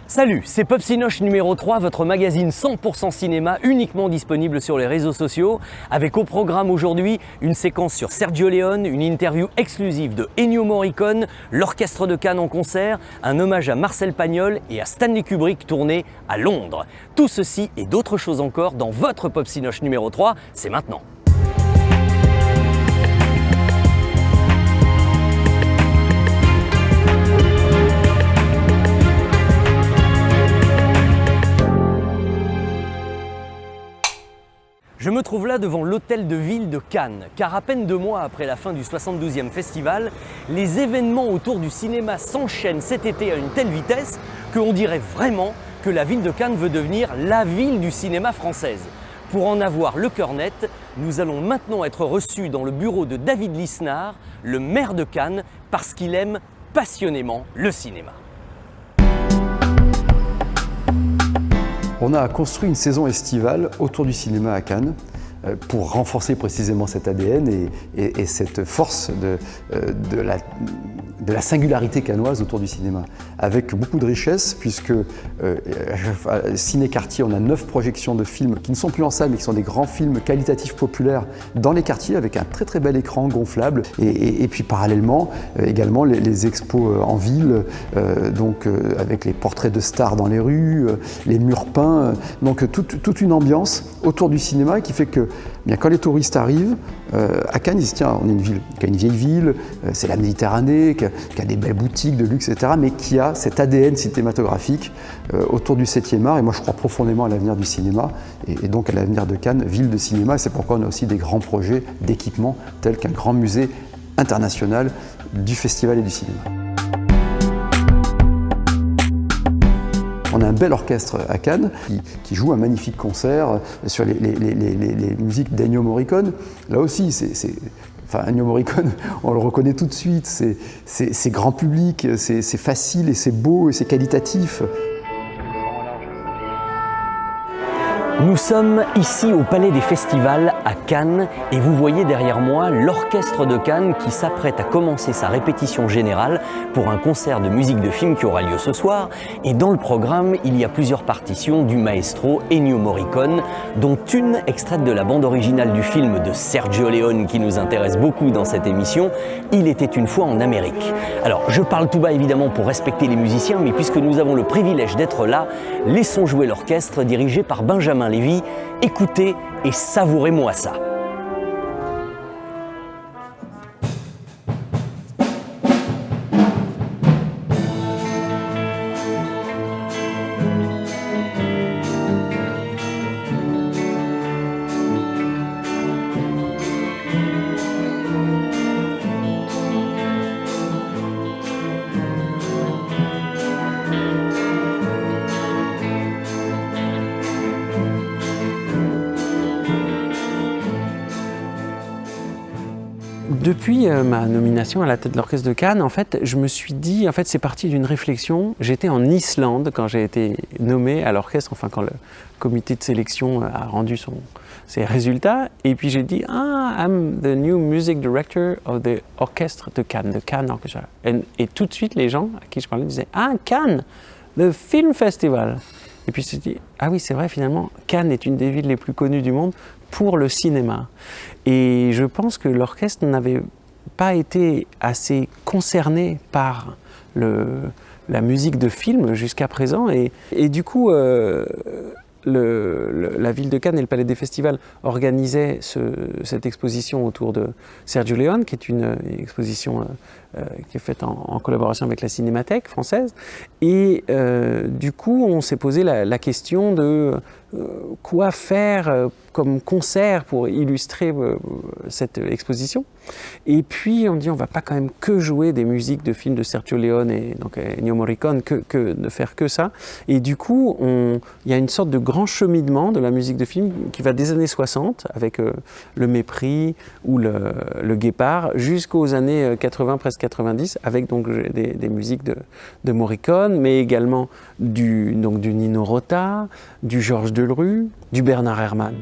Salut, c'est Popsinoche numéro 3, votre magazine 100% cinéma uniquement disponible sur les réseaux sociaux, avec au programme aujourd'hui une séquence sur Sergio Leone, une interview exclusive de Ennio Morricone, l'Orchestre de Cannes en concert, un hommage à Marcel Pagnol et à Stanley Kubrick tourné à Londres. Tout ceci et d'autres choses encore dans votre Popsinoche numéro 3, c'est maintenant. Je me trouve là devant l'hôtel de ville de Cannes, car à peine 2 mois après la fin du 72e festival, les événements autour du cinéma s'enchaînent cet été à une telle vitesse qu'on dirait vraiment que la ville de Cannes veut devenir la ville du cinéma française. Pour en avoir le cœur net, nous allons maintenant être reçus dans le bureau de David Lisnard, le maire de Cannes, parce qu'il aime passionnément le cinéma. On a construit une saison estivale autour du cinéma à Cannes pour renforcer précisément cet ADN et cette force de la singularité cannoise autour du cinéma, avec beaucoup de richesse, puisque à Ciné Quartier, on a 9 projections de films qui ne sont plus en salle, mais qui sont des grands films qualitatifs populaires dans les quartiers, avec un très très bel écran gonflable, et puis parallèlement également les expos en ville, avec les portraits de stars dans les rues, les murs peints, donc toute une ambiance autour du cinéma qui fait que bien, quand les touristes arrivent à Cannes, ils disent tiens, on est une ville qui a une vieille ville, c'est la Méditerranée, qui a des belles boutiques de luxe, etc., mais qui a cet ADN cinématographique autour du 7e art. Et moi, je crois profondément à l'avenir du cinéma et donc à l'avenir de Cannes, ville de cinéma. Et c'est pourquoi on a aussi des grands projets d'équipement tels qu'un grand musée international du festival et du cinéma. On a un bel orchestre à Cannes qui joue un magnifique concert sur les musiques d'Ennio Morricone. Là aussi, Ennio Morricone, on le reconnaît tout de suite, c'est grand public, c'est facile et c'est beau et c'est qualitatif. Nous sommes ici au Palais des Festivals à Cannes et vous voyez derrière moi l'Orchestre de Cannes qui s'apprête à commencer sa répétition générale pour un concert de musique de film qui aura lieu ce soir. Et dans le programme, il y a plusieurs partitions du maestro Ennio Morricone, dont une extraite de la bande originale du film de Sergio Leone qui nous intéresse beaucoup dans cette émission, Il était une fois en Amérique. Alors je parle tout bas évidemment pour respecter les musiciens, mais puisque nous avons le privilège d'être là, laissons jouer l'orchestre dirigé par Benjamin Lévy. Écoutez et savourez-moi ça. Depuis ma nomination à la tête de l'Orchestre de Cannes, en fait, je me suis dit, c'est parti d'une réflexion. J'étais en Islande quand j'ai été nommé à l'orchestre, quand le comité de sélection a rendu ses résultats. Et puis j'ai dit, I'm the new music director of the Orchestre de Cannes Orchestra. Et tout de suite, les gens à qui je parlais disaient, Cannes, the Film Festival. Et puis je me suis dit, oui, c'est vrai, finalement, Cannes est une des villes les plus connues du monde pour le cinéma. Et je pense que l'orchestre n'avait pas été assez concerné par la musique de film jusqu'à présent. Et du coup, la ville de Cannes et le Palais des Festivals organisaient cette exposition autour de Sergio Leone, qui est une exposition qui est faite en collaboration avec la Cinémathèque française. Et du coup, on s'est posé la question de quoi faire comme concert pour illustrer cette exposition. Et puis on dit on va pas quand même que jouer des musiques de films de Sergio Leone et donc Ennio Morricone, que de faire que ça. Et du coup, il y a une sorte de grand cheminement de la musique de film qui va des années 60 avec Le Mépris ou le Guépard jusqu'aux années 80, presque 90, avec donc des musiques de Morricone, mais également du Nino Rota, du Georges Delerue, du Bernard Herrmann.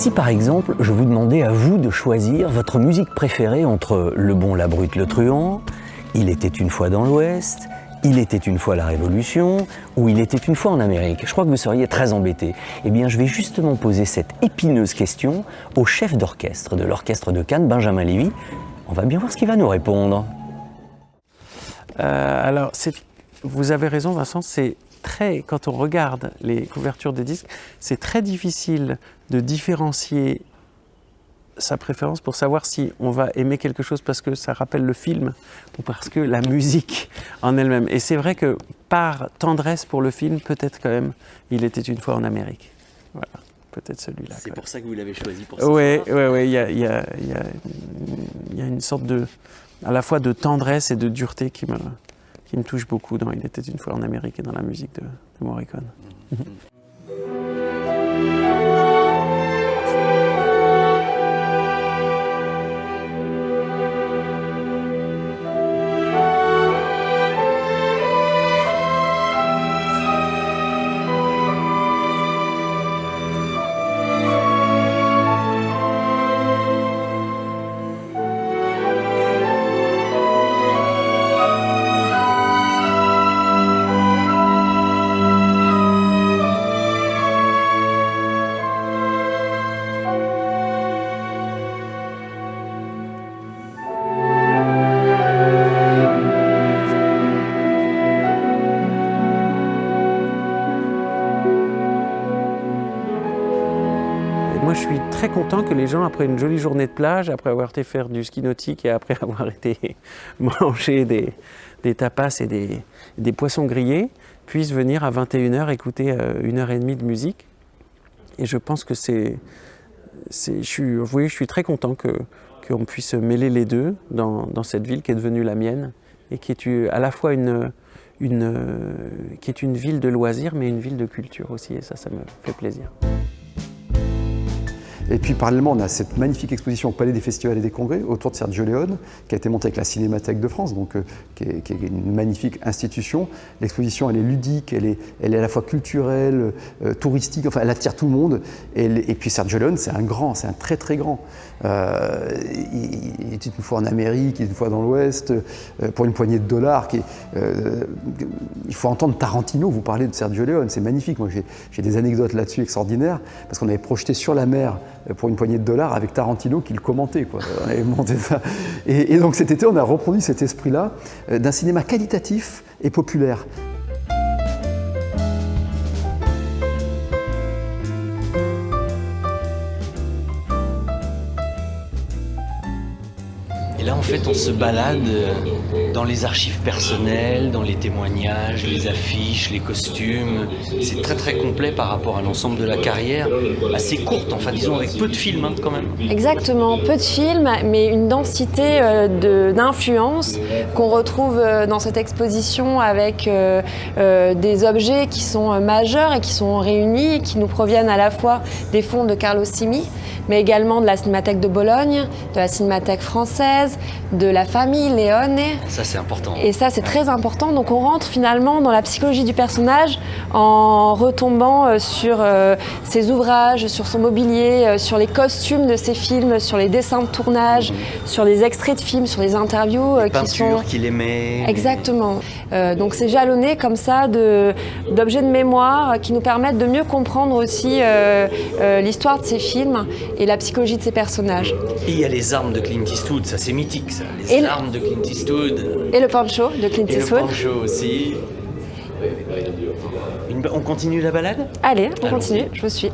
si par exemple je vous demandais à vous de choisir votre musique préférée entre Le Bon, la Brute, le Truand, Il était une fois dans l'Ouest, Il était une fois la Révolution ou Il était une fois en Amérique. Je crois que vous seriez très embêtés. Eh bien, je vais justement poser cette épineuse question au chef d'orchestre de l'Orchestre de Cannes, Benjamin Lévy. On va bien voir ce qu'il va nous répondre. Alors, vous avez raison, Vincent, quand on regarde les couvertures des disques, c'est très difficile de différencier sa préférence pour savoir si on va aimer quelque chose parce que ça rappelle le film ou parce que la musique en elle-même. Et c'est vrai que par tendresse pour le film, peut-être quand même, Il était une fois en Amérique. Voilà, peut-être celui-là. C'est pour ça que vous l'avez choisi pour ça. Oui, il y a une sorte à la fois de tendresse et de dureté qui me touche beaucoup dans Il était une fois en Amérique et dans la musique de Morricone. Moi, je suis très content que les gens, après une jolie journée de plage, après avoir été faire du ski nautique et après avoir été manger des tapas et des poissons grillés, puissent venir à 21h écouter 1h30 de musique. Et je pense que je suis très content qu'on puisse mêler les deux dans cette ville qui est devenue la mienne et qui est à la fois qui est une ville de loisirs, mais une ville de culture aussi. Et ça me fait plaisir. Et puis parallèlement, on a cette magnifique exposition au Palais des Festivals et des Congrès autour de Sergio Leone, qui a été montée avec la Cinémathèque de France, donc, qui est une magnifique institution. L'exposition, elle est ludique, elle est à la fois culturelle, touristique, enfin elle attire tout le monde. Et puis Sergio Leone, c'est un très très grand. Il était une fois en Amérique, une fois dans l'Ouest, pour une poignée de dollars. Il faut entendre Tarantino vous parler de Sergio Leone, c'est magnifique. Moi j'ai des anecdotes là-dessus extraordinaires, parce qu'on avait projeté sur la mer pour une poignée de dollars avec Tarantino qui le commentait, quoi. On avait monté ça. Et donc cet été, on a reproduit cet esprit-là d'un cinéma qualitatif et populaire. Et là, en fait, on se balade dans les archives personnelles, dans les témoignages, les affiches, les costumes. C'est très très complet par rapport à l'ensemble de la carrière, assez courte, enfin disons avec peu de films quand même. Exactement, peu de films, mais une densité d'influences qu'on retrouve dans cette exposition avec des objets qui sont majeurs et qui sont réunis, qui nous proviennent à la fois des fonds de Carlo Simi, mais également de la Cinémathèque de Bologne, de la Cinémathèque française, de la famille Leone. Ça, c'est important. Et ça, c'est très important. Donc, on rentre finalement dans la psychologie du personnage en retombant sur ses ouvrages, sur son mobilier, sur les costumes de ses films, sur les dessins de tournage, sur les extraits de films, sur les interviews les peintures qu'il aimait. Exactement. Donc, c'est jalonné comme ça d'objets de mémoire qui nous permettent de mieux comprendre aussi l'histoire de ces films et la psychologie de ces personnages. Et il y a les armes de Clint Eastwood, ça c'est mythique ça, les armes de Clint Eastwood. Et le pancho de Clint Eastwood. Et le pancho aussi. On continue la balade ? Allez, on continue, je vous suis.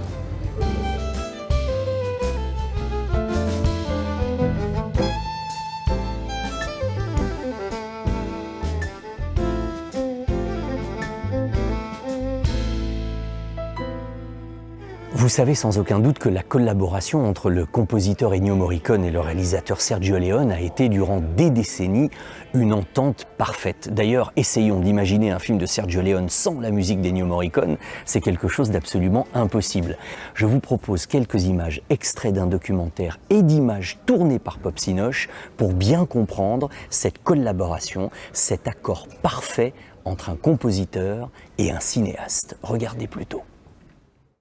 Vous savez sans aucun doute que la collaboration entre le compositeur Ennio Morricone et le réalisateur Sergio Leone a été durant des décennies une entente parfaite. D'ailleurs, essayons d'imaginer un film de Sergio Leone sans la musique d'Ennio Morricone, c'est quelque chose d'absolument impossible. Je vous propose quelques images extraits d'un documentaire et d'images tournées par Pop Sinoche pour bien comprendre cette collaboration, cet accord parfait entre un compositeur et un cinéaste. Regardez plutôt.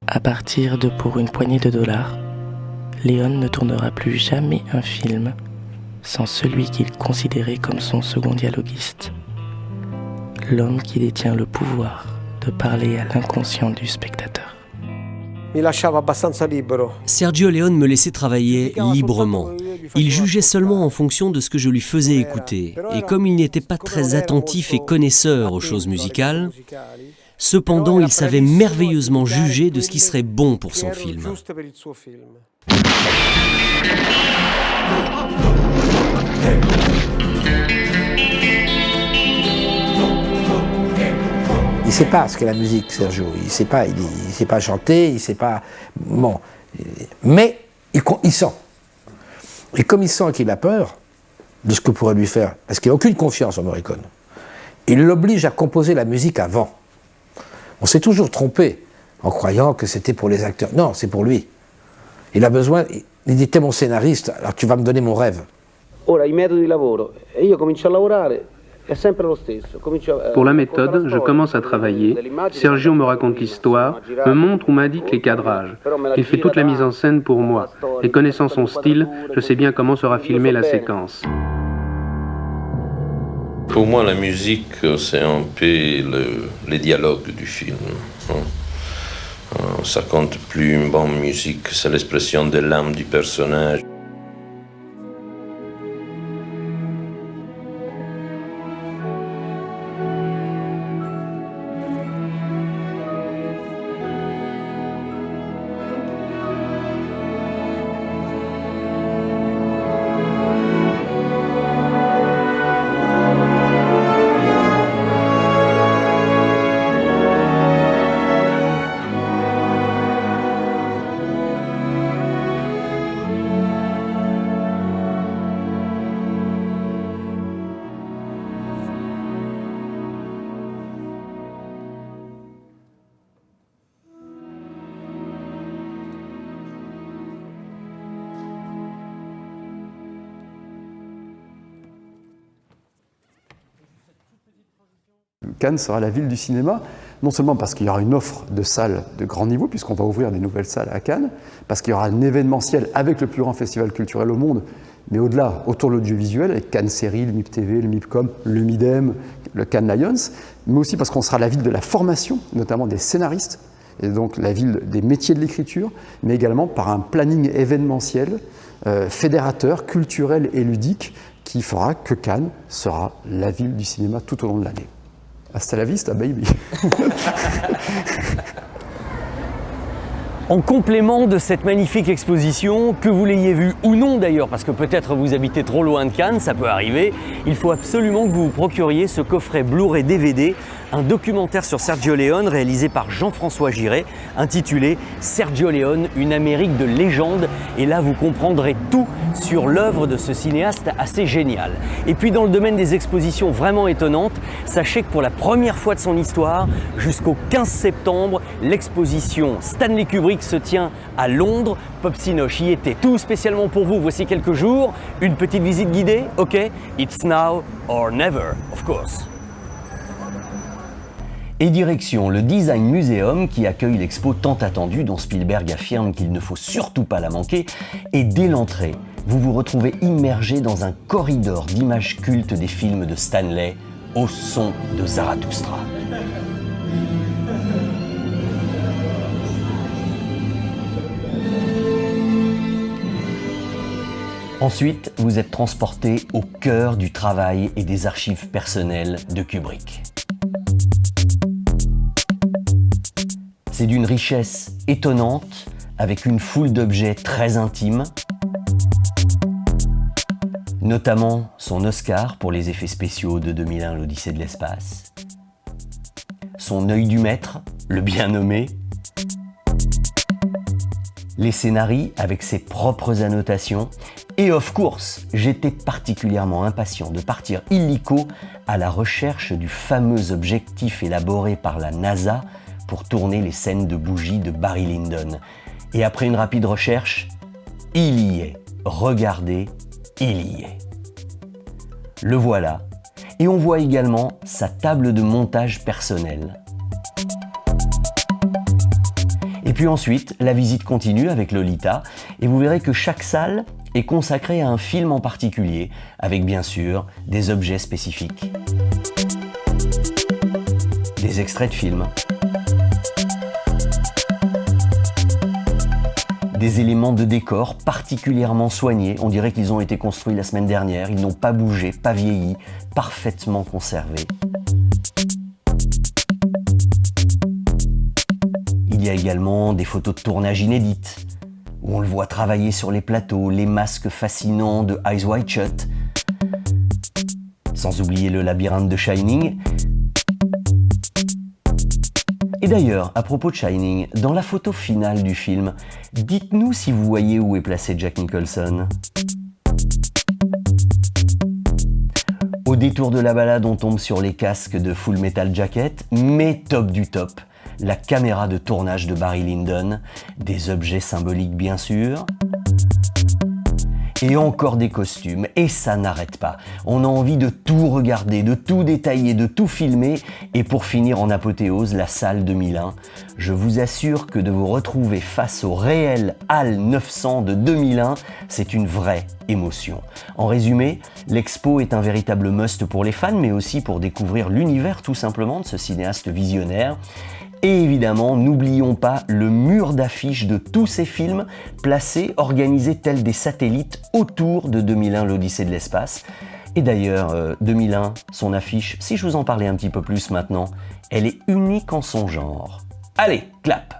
À partir de pour une poignée de dollars, Leone ne tournera plus jamais un film sans celui qu'il considérait comme son second dialoguiste, l'homme qui détient le pouvoir de parler à l'inconscient du spectateur. Sergio Leone me laissait travailler librement. Il jugeait seulement en fonction de ce que je lui faisais écouter. Et comme il n'était pas très attentif et connaisseur aux choses musicales, cependant il savait merveilleusement juger de ce qui serait bon pour son film. Il ne sait pas ce qu'est la musique, Sergio. Il ne sait pas chanter, il ne sait pas... Bon. Mais il sent. Et comme il sent qu'il a peur de ce que pourrait lui faire, parce qu'il n'a aucune confiance en Morricone, il l'oblige à composer la musique avant. On s'est toujours trompé en croyant que c'était pour les acteurs. Non, c'est pour lui. Il a besoin... Il dit, t'es mon scénariste, alors tu vas me donner mon rêve. Ora, i metodi di lavoro. E io comincio a lavorare. Pour la méthode, je commence à travailler. Sergio me raconte l'histoire, me montre ou m'indique les cadrages. Il fait toute la mise en scène pour moi. Et connaissant son style, je sais bien comment sera filmée la séquence. Pour moi, la musique, c'est un peu les dialogues du film. Ça compte plus une bonne musique, c'est l'expression de l'âme du personnage. Cannes sera la ville du cinéma, non seulement parce qu'il y aura une offre de salles de grand niveau, puisqu'on va ouvrir des nouvelles salles à Cannes, parce qu'il y aura un événementiel avec le plus grand festival culturel au monde, mais au-delà, autour de l'audiovisuel, avec Cannes Série, le MIP TV, le MIPCOM, le MIDEM, le Cannes Lions, mais aussi parce qu'on sera la ville de la formation, notamment des scénaristes, et donc la ville des métiers de l'écriture, mais également par un planning événementiel, fédérateur, culturel et ludique, qui fera que Cannes sera la ville du cinéma tout au long de l'année. Hasta la vista, baby. En complément de cette magnifique exposition, que vous l'ayez vue ou non d'ailleurs, parce que peut-être vous habitez trop loin de Cannes, ça peut arriver, il faut absolument que vous vous procuriez ce coffret Blu-ray DVD, un documentaire sur Sergio Leone réalisé par Jean-François Giret, intitulé Sergio Leone, une Amérique de légende. Et là, vous comprendrez tout sur l'œuvre de ce cinéaste assez génial. Et puis dans le domaine des expositions vraiment étonnantes, sachez que pour la première fois de son histoire, jusqu'au 15 septembre, l'exposition Stanley Kubrick se tient à Londres. Pop Sinoche y était tout spécialement pour vous. Voici quelques jours, une petite visite guidée, ok? It's now or never, of course. Et direction le Design Museum qui accueille l'expo tant attendue dont Spielberg affirme qu'il ne faut surtout pas la manquer. Et dès l'entrée, vous vous retrouvez immergé dans un corridor d'images cultes des films de Stanley au son de Zarathustra. Ensuite, vous êtes transporté au cœur du travail et des archives personnelles de Kubrick. C'est d'une richesse étonnante, avec une foule d'objets très intimes, notamment son Oscar pour les effets spéciaux de 2001, l'Odyssée de l'espace, son œil du maître, le bien nommé, les scénarii avec ses propres annotations, et of course, j'étais particulièrement impatient de partir illico à la recherche du fameux objectif élaboré par la NASA pour tourner les scènes de bougies de Barry Lyndon. Et après une rapide recherche, il y est. Regardez, il y est. Le voilà. Et on voit également sa table de montage personnelle. Et puis ensuite, la visite continue avec Lolita, et vous verrez que chaque salle est consacrée à un film en particulier, avec bien sûr des objets spécifiques. Des extraits de films. Des éléments de décor particulièrement soignés. On dirait qu'ils ont été construits la semaine dernière. Ils n'ont pas bougé, pas vieilli, parfaitement conservés. Il y a également des photos de tournage inédites, où on le voit travailler sur les plateaux, les masques fascinants de Eyes Wide Shut, sans oublier le labyrinthe de Shining. Et d'ailleurs, à propos de Shining, dans la photo finale du film, dites-nous si vous voyez où est placé Jack Nicholson. Au détour de la balade, on tombe sur les casques de Full Metal Jacket, mais top du top, la caméra de tournage de Barry Lyndon, des objets symboliques bien sûr, et encore des costumes, et ça n'arrête pas. On a envie de tout regarder, de tout détailler, de tout filmer, et pour finir en apothéose, la salle 2001. Je vous assure que de vous retrouver face au réel HAL 900 de 2001, c'est une vraie émotion. En résumé, l'expo est un véritable must pour les fans, mais aussi pour découvrir l'univers tout simplement de ce cinéaste visionnaire. Et évidemment, n'oublions pas le mur d'affiches de tous ces films placés, organisés tels des satellites autour de 2001, l'Odyssée de l'espace. Et d'ailleurs, 2001, son affiche, si je vous en parlais un petit peu plus maintenant, elle est unique en son genre. Allez, clap!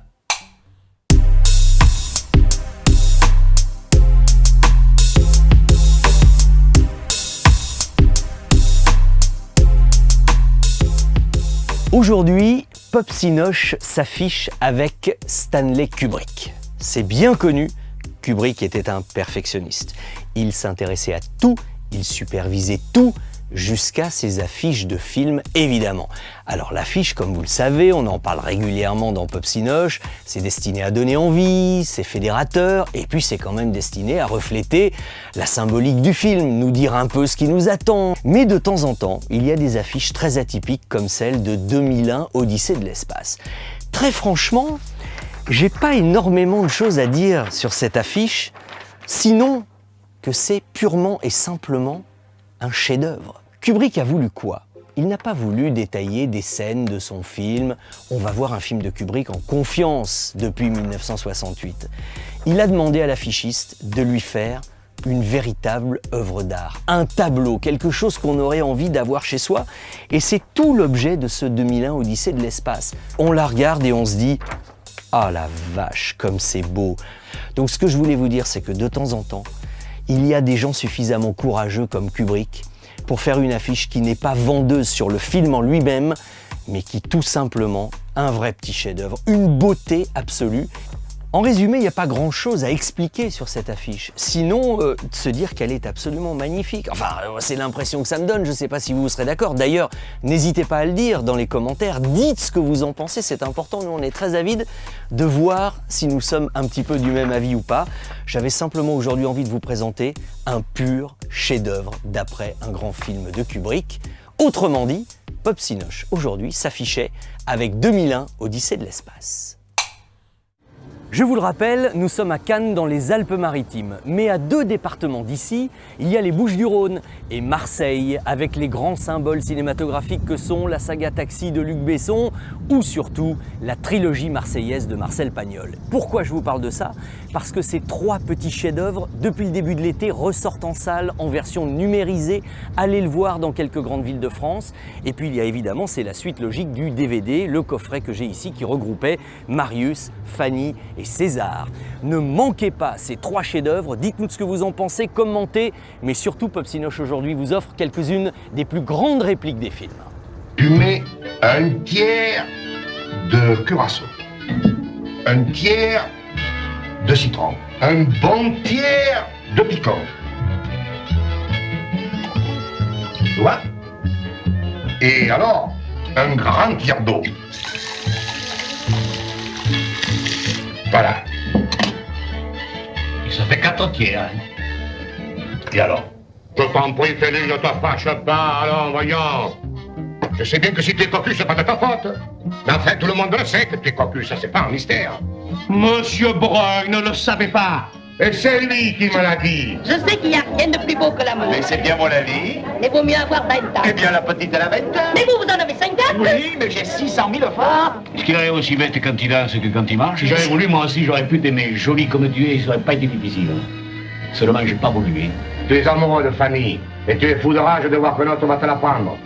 Aujourd'hui, Pop Cinoche s'affiche avec Stanley Kubrick. C'est bien connu, Kubrick était un perfectionniste. Il s'intéressait à tout, il supervisait tout, jusqu'à ses affiches de films, évidemment. Alors l'affiche, comme vous le savez, on en parle régulièrement dans Pop Cinoche, c'est destiné à donner envie, c'est fédérateur, et puis c'est quand même destiné à refléter la symbolique du film, nous dire un peu ce qui nous attend. Mais de temps en temps, il y a des affiches très atypiques comme celle de 2001, Odyssée de l'espace. Très franchement, j'ai pas énormément de choses à dire sur cette affiche, sinon que c'est purement et simplement un chef-d'œuvre. Kubrick a voulu quoi? Il n'a pas voulu détailler des scènes de son film. On va voir un film de Kubrick en confiance depuis 1968. Il a demandé à l'affichiste de lui faire une véritable œuvre d'art, un tableau, quelque chose qu'on aurait envie d'avoir chez soi. Et c'est tout l'objet de ce 2001 Odyssée de l'espace. On la regarde et on se dit « Ah la vache, comme c'est beau !» Donc ce que je voulais vous dire, c'est que de temps en temps, il y a des gens suffisamment courageux comme Kubrick pour faire une affiche qui n'est pas vendeuse sur le film en lui-même, mais qui tout simplement un vrai petit chef-d'œuvre, une beauté absolue. En résumé, il n'y a pas grand-chose à expliquer sur cette affiche, sinon de se dire qu'elle est absolument magnifique. Enfin, c'est l'impression que ça me donne, je ne sais pas si vous serez d'accord. D'ailleurs, n'hésitez pas à le dire dans les commentaires, dites ce que vous en pensez, c'est important, nous on est très avides de voir si nous sommes un petit peu du même avis ou pas. J'avais simplement aujourd'hui envie de vous présenter un pur chef-d'œuvre d'après un grand film de Kubrick. Autrement dit, Pop Cinoche aujourd'hui s'affichait avec 2001, Odyssée de l'espace. Je vous le rappelle, nous sommes à Cannes dans les Alpes-Maritimes, mais à 2 départements d'ici, il y a les Bouches-du-Rhône et Marseille, avec les grands symboles cinématographiques que sont la saga Taxi de Luc Besson ou surtout la trilogie marseillaise de Marcel Pagnol. Pourquoi je vous parle de ça? Parce que ces 3 petits chefs-d'œuvre, depuis le début de l'été, ressortent en salle en version numérisée. Allez le voir dans quelques grandes villes de France. Et puis il y a évidemment, c'est la suite logique du DVD, le coffret que j'ai ici qui regroupait Marius, Fanny et César. Ne manquez pas ces 3 chefs-d'œuvre, dites-nous ce que vous en pensez, commentez, mais surtout Pop Cinoche aujourd'hui vous offre quelques-unes des plus grandes répliques des films. Tu mets un tiers de curaçao, un tiers de citron, un bon tiers de picon. Tu vois? Et alors, un grand tiers d'eau. Voilà. Et ça fait 4 tiers. Hein. Et alors? Je t'en prie, Félix, ne te fâche pas, alors, voyons. Je sais bien que si tu es cocu, c'est pas de ta faute. Mais enfin, tout le monde le sait que tu es cocu, ça c'est pas un mystère. Monsieur Breuil ne le savait pas. Et c'est lui qui me l'a dit. Je sais qu'il n'y a rien de plus beau que l'amour. Mais c'est bien mon avis. Mais vaut mieux avoir 20 ans. Eh bien, la petite, elle a 20 ans. Mais vous en avez 50. Oui, mais j'ai 600 000 francs. Est-ce qu'il est aussi bête quand il danse que quand il marche? Si j'avais voulu, moi aussi, j'aurais pu t'aimer. Jolie comme tu es, ça n'aurait pas été difficile. Seulement, j'ai pas voulu, hein. Tu es amoureux de Fanny, et tu es fou de rage de voir que l'autre va te la prendre.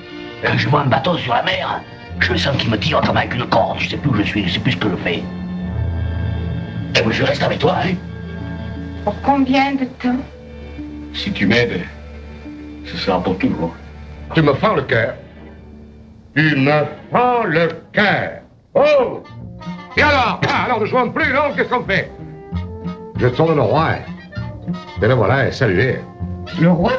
Quand je vois un bateau sur la mer, je sens qu'il me tire autrement qu'une corde. Je sais plus où je suis, je sais plus ce que je fais. Et moi, je reste avec toi, hein. Pour combien de temps? Si tu m'aides, ce sera pour toujours. Tu me fends le cœur. Tu me fends le cœur. Oh! Et alors? Ah, alors ne jouons plus, non? Qu'est-ce qu'on fait? Je tourne le roi. Et le voilà, saluez. Le roi?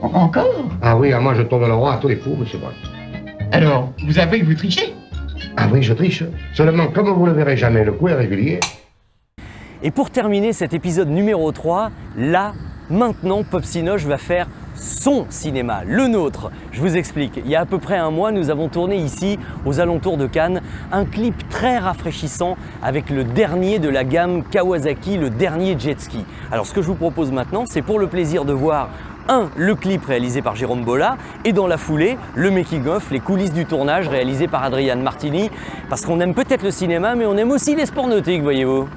Encore? Ah oui, moi je tourne le roi à tous les coups, monsieur Breuil. Alors, vous avouez que vous trichez? Ah oui, je triche. Seulement, comme vous le verrez jamais, le coup est régulier. Et pour terminer cet épisode numéro 3, là, maintenant, Popsinoche va faire son cinéma, le nôtre. Je vous explique, il y a à peu près un mois, nous avons tourné ici, aux alentours de Cannes, un clip très rafraîchissant avec le dernier de la gamme Kawasaki, le dernier jet ski. Alors ce que je vous propose maintenant, c'est pour le plaisir de voir le clip réalisé par Jérôme Bolla et dans la foulée, le making-of, les coulisses du tournage réalisé par Adrian Martini, parce qu'on aime peut-être le cinéma, mais on aime aussi les sports nautiques, voyez-vous.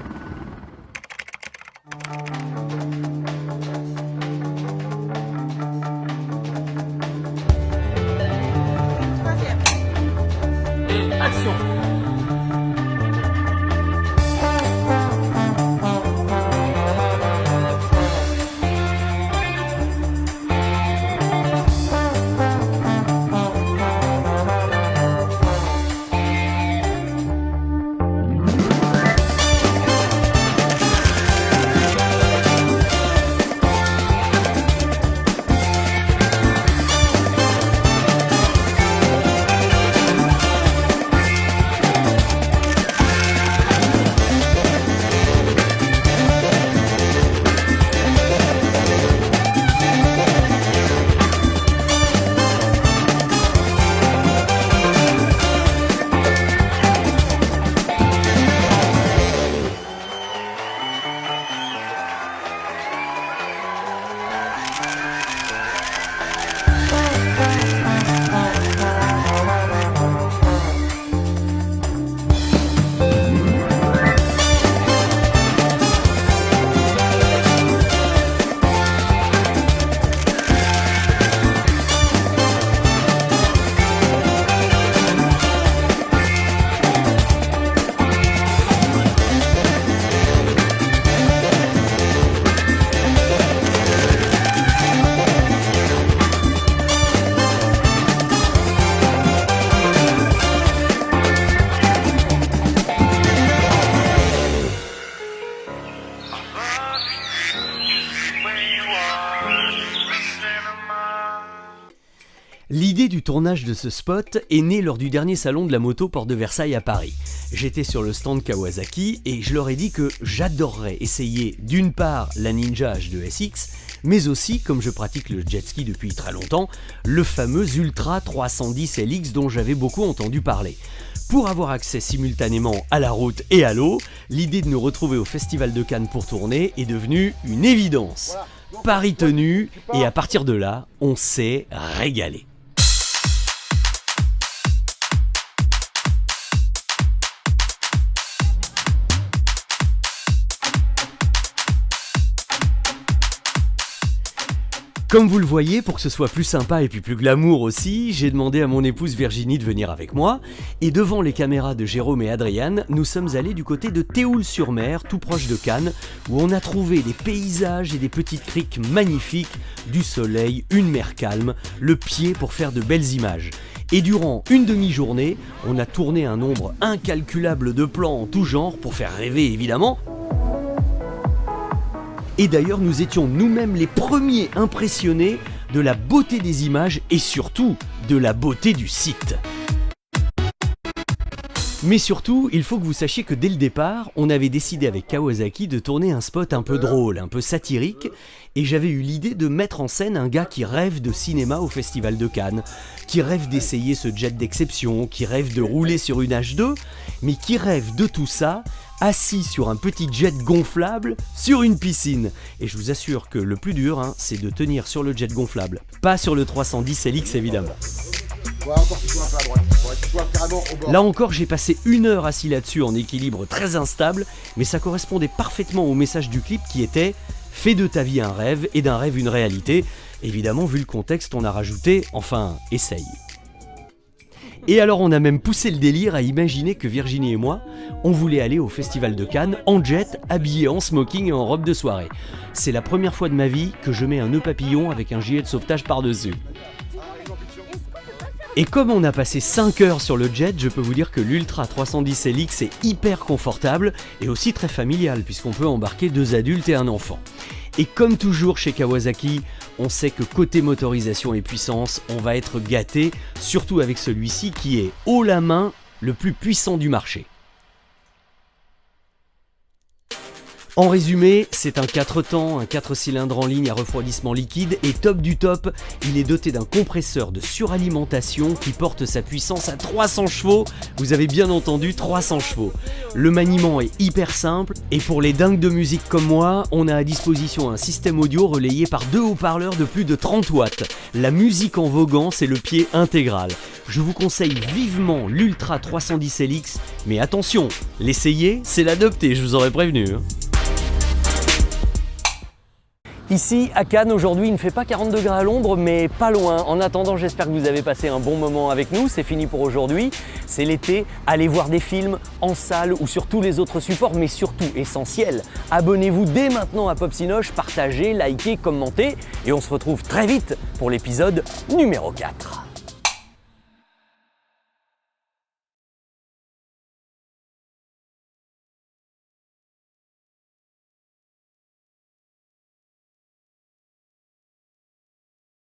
L'idée du tournage de ce spot est née lors du dernier salon de la moto Porte de Versailles à Paris. J'étais sur le stand Kawasaki et je leur ai dit que j'adorerais essayer d'une part la Ninja H2 SX, mais aussi, comme je pratique le jet ski depuis très longtemps, le fameux Ultra 310 LX dont j'avais beaucoup entendu parler. Pour avoir accès simultanément à la route et à l'eau, l'idée de nous retrouver au Festival de Cannes pour tourner est devenue une évidence. Pari tenu, et à partir de là, on s'est régalé. Comme vous le voyez, pour que ce soit plus sympa et puis plus glamour aussi, j'ai demandé à mon épouse Virginie de venir avec moi, et devant les caméras de Jérôme et Adrian, nous sommes allés du côté de Théoul-sur-Mer, tout proche de Cannes, où on a trouvé des paysages et des petites criques magnifiques, du soleil, une mer calme, le pied pour faire de belles images. Et durant une demi-journée, on a tourné un nombre incalculable de plans en tout genre pour faire rêver évidemment. Et d'ailleurs, nous étions nous-mêmes les premiers impressionnés de la beauté des images et surtout de la beauté du site. Mais surtout, il faut que vous sachiez que dès le départ, on avait décidé avec Kawasaki de tourner un spot un peu drôle, un peu satirique, et j'avais eu l'idée de mettre en scène un gars qui rêve de cinéma au Festival de Cannes, qui rêve d'essayer ce jet d'exception, qui rêve de rouler sur une H2, mais qui rêve de tout ça assis sur un petit jet gonflable sur une piscine. Et je vous assure que le plus dur, c'est de tenir sur le jet gonflable, pas sur le 310 LX évidemment. Là encore, j'ai passé 1 heure assis là-dessus en équilibre très instable, mais ça correspondait parfaitement au message du clip qui était « Fais de ta vie un rêve et d'un rêve une réalité ». Évidemment, vu le contexte, on a rajouté « Enfin, essaye ». Et alors on a même poussé le délire à imaginer que Virginie et moi, on voulait aller au Festival de Cannes en jet, habillés en smoking et en robe de soirée. C'est la première fois de ma vie que je mets un nœud papillon avec un gilet de sauvetage par-dessus. Et comme on a passé 5 heures sur le jet, je peux vous dire que l'Ultra 310 LX est hyper confortable et aussi très familial puisqu'on peut embarquer 2 adultes et un enfant. Et comme toujours chez Kawasaki, on sait que côté motorisation et puissance, on va être gâté, surtout avec celui-ci qui est haut la main le plus puissant du marché. En résumé, c'est un 4 temps, un 4 cylindres en ligne à refroidissement liquide et top du top, il est doté d'un compresseur de suralimentation qui porte sa puissance à 300 chevaux, vous avez bien entendu 300 chevaux. Le maniement est hyper simple et pour les dingues de musique comme moi, on a à disposition un système audio relayé par 2 haut-parleurs de plus de 30 watts. La musique en voguant, c'est le pied intégral. Je vous conseille vivement l'Ultra 310 LX, mais attention, l'essayer, c'est l'adopter, je vous aurais prévenu. Ici à Cannes aujourd'hui il ne fait pas 40 degrés à l'ombre mais pas loin. En attendant j'espère que vous avez passé un bon moment avec nous, c'est fini pour aujourd'hui. C'est l'été, allez voir des films en salle ou sur tous les autres supports mais surtout essentiel, abonnez-vous dès maintenant à Popsinoche, partagez, likez, commentez et on se retrouve très vite pour l'épisode numéro 4.